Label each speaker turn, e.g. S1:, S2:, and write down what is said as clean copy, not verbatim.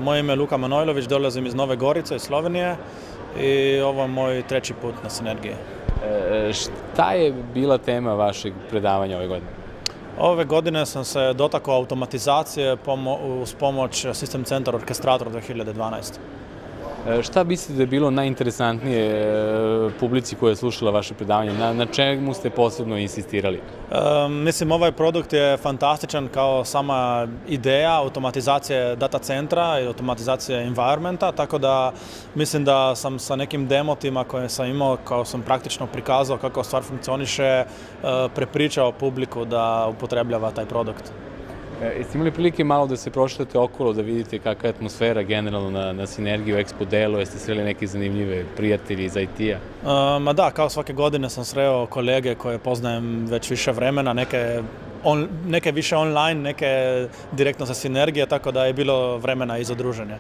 S1: Moje ime je Luka Manojlović, dolazim iz Nove Gorice, iz Slovenije i ovo je moj treći put na Sinergiji.
S2: Šta je bila tema vašeg predavanja ove godine?
S1: Ove godine sam se dotakao automatizacije uz pomoć System Center Orchestrator 2012.
S2: Šta mislite da je bilo najinteresantnije publici koja je slušala vaše predavanje? Na čemu ste posebno insistirali?
S1: Mislim, ovaj produkt je fantastičan kao sama ideja automatizacije data centra i automatizacije environmenta, tako da mislim da sam sa nekim demotima koje sam imao, kao sam praktično prikazao kako stvar funkcioniše, prepričao publiku da upotrebljava taj produkt.
S2: Jeste imali prilike malo da se prošetate okolo, da vidite kakva je atmosfera generalno na Sinergiji u Expo delu? Jeste sreli neke zanimljive prijatelji iz IT-a?
S1: Ma da, kao svake godine sam sreo kolege koje poznajem već više vremena, neke više online, neke direktno sa Sinergije, tako da je bilo vremena i za druženje.